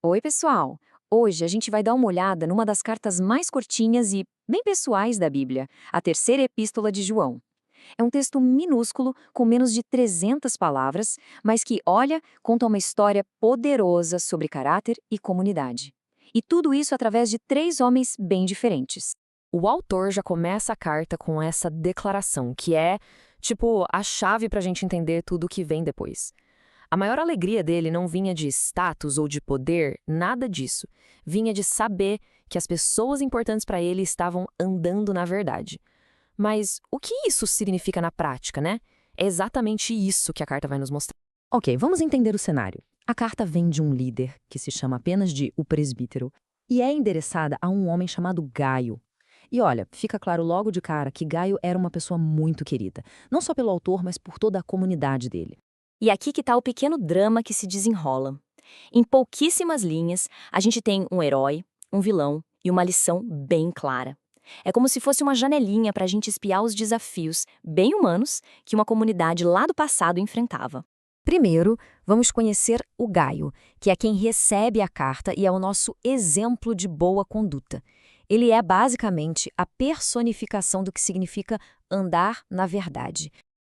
Oi, pessoal! Hoje a gente vai dar uma olhada numa das cartas mais curtinhas e bem pessoais da Bíblia, a terceira epístola de João. É um texto minúsculo, com menos de 300 palavras, mas que, olha, conta uma história poderosa sobre caráter e comunidade. E tudo isso através de três homens bem diferentes. O autor já começa a carta com essa declaração, que é, tipo, a chave para a gente entender tudo o que vem depois. A maior alegria dele não vinha de status ou de poder, nada disso. Vinha de saber que as pessoas importantes para ele estavam andando na verdade. Mas o que isso significa na prática, né? É exatamente isso que a carta vai nos mostrar. Ok, vamos entender o cenário. A carta vem de um líder, que se chama apenas de o presbítero, e é endereçada a um homem chamado Gaio. E olha, fica claro logo de cara que Gaio era uma pessoa muito querida, não só pelo autor, mas por toda a comunidade dele. E aqui que está o pequeno drama que se desenrola. Em pouquíssimas linhas, a gente tem um herói, um vilão e uma lição bem clara. É como se fosse uma janelinha para a gente espiar os desafios, bem humanos, que uma comunidade lá do passado enfrentava. Primeiro, vamos conhecer o Gaio, que é quem recebe a carta e é o nosso exemplo de boa conduta. Ele é basicamente a personificação do que significa andar na verdade.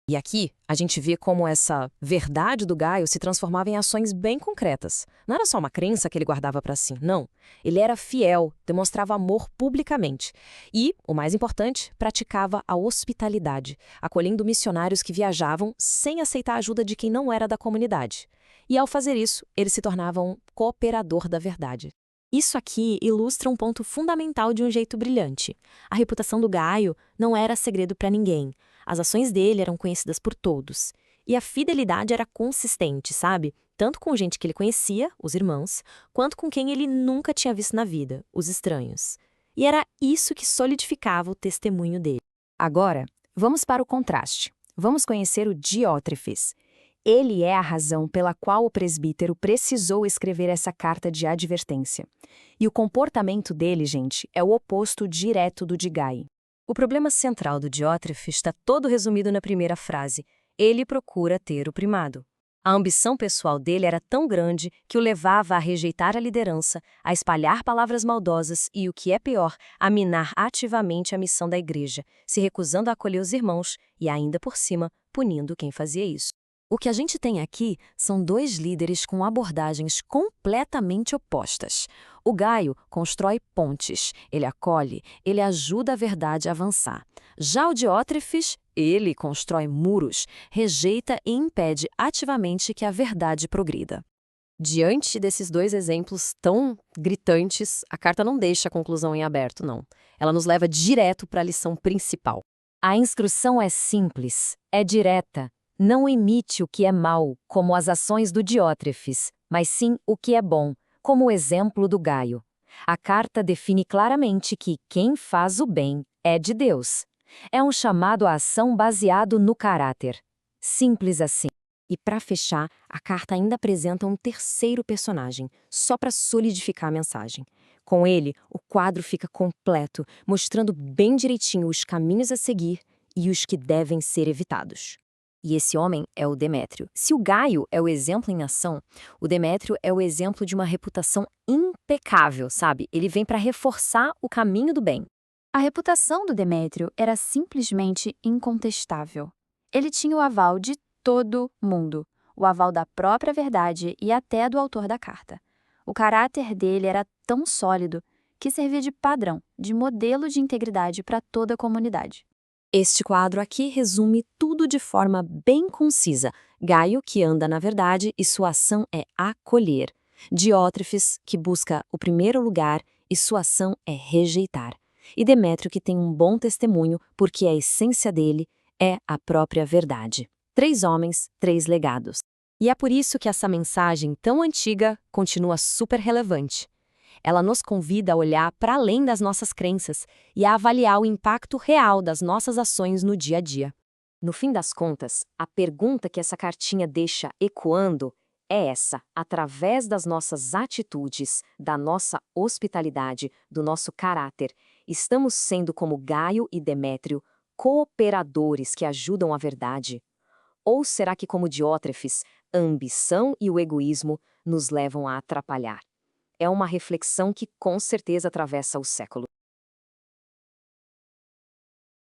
E aqui a gente vê como essa verdade do Gaio se transformava em ações bem concretas. Não era só uma crença que ele guardava para si, não. Ele era fiel, demonstrava amor publicamente. E, o mais importante, praticava a hospitalidade, acolhendo missionários que viajavam sem aceitar a ajuda de quem não era da comunidade. E ao fazer isso, ele se tornava um cooperador da verdade. Isso aqui ilustra um ponto fundamental de um jeito brilhante. A reputação do Gaio não era segredo para ninguém. As ações dele eram conhecidas por todos. E a fidelidade era consistente, sabe? Tanto com gente que ele conhecia, os irmãos, quanto com quem ele nunca tinha visto na vida, os estranhos. E era isso que solidificava o testemunho dele. Agora, vamos para o contraste. Vamos conhecer o Diótrefes. Ele é a razão pela qual o presbítero precisou escrever essa carta de advertência. E o comportamento dele, gente, é o oposto direto do de Gai. O problema central do Diótrefes está todo resumido na primeira frase. Ele procura ter o primado. A ambição pessoal dele era tão grande que o levava a rejeitar a liderança, a espalhar palavras maldosas e, o que é pior, a minar ativamente a missão da igreja, se recusando a acolher os irmãos e, ainda por cima, punindo quem fazia isso. O que a gente tem aqui são dois líderes com abordagens completamente opostas. O Gaio constrói pontes, ele acolhe, ele ajuda a verdade a avançar. Já o Diótrefes, ele constrói muros, rejeita e impede ativamente que a verdade progrida. Diante desses dois exemplos tão gritantes, a carta não deixa a conclusão em aberto, não. Ela nos leva direto para a lição principal. A instrução é simples, é direta. Não imite o que é mal, como as ações do Diótrefes, mas sim o que é bom, como o exemplo do Gaio. A carta define claramente que quem faz o bem é de Deus. É um chamado à ação baseado no caráter. Simples assim. E para fechar, a carta ainda apresenta um terceiro personagem, só para solidificar a mensagem. Com ele, o quadro fica completo, mostrando bem direitinho os caminhos a seguir e os que devem ser evitados. E esse homem é o Demétrio. Se o Gaio é o exemplo em ação, o Demétrio é o exemplo de uma reputação impecável, sabe? Ele vem para reforçar o caminho do bem. A reputação do Demétrio era simplesmente incontestável. Ele tinha o aval de todo mundo, o aval da própria verdade e até do autor da carta. O caráter dele era tão sólido que servia de padrão, de modelo de integridade para toda a comunidade. Este quadro aqui resume tudo de forma bem concisa. Gaio, que anda na verdade e sua ação é acolher. Diótrefes, que busca o primeiro lugar e sua ação é rejeitar. E Demétrio, que tem um bom testemunho porque a essência dele é a própria verdade. 3 homens, 3 legados. E é por isso que essa mensagem tão antiga continua super relevante. Ela nos convida a olhar para além das nossas crenças e a avaliar o impacto real das nossas ações no dia a dia. No fim das contas, a pergunta que essa cartinha deixa ecoando é essa: através das nossas atitudes, da nossa hospitalidade, do nosso caráter, estamos sendo como Gaio e Demétrio, cooperadores que ajudam a verdade? Ou será que, como Diótrefes, a ambição e o egoísmo nos levam a atrapalhar? É uma reflexão que com certeza atravessa o século.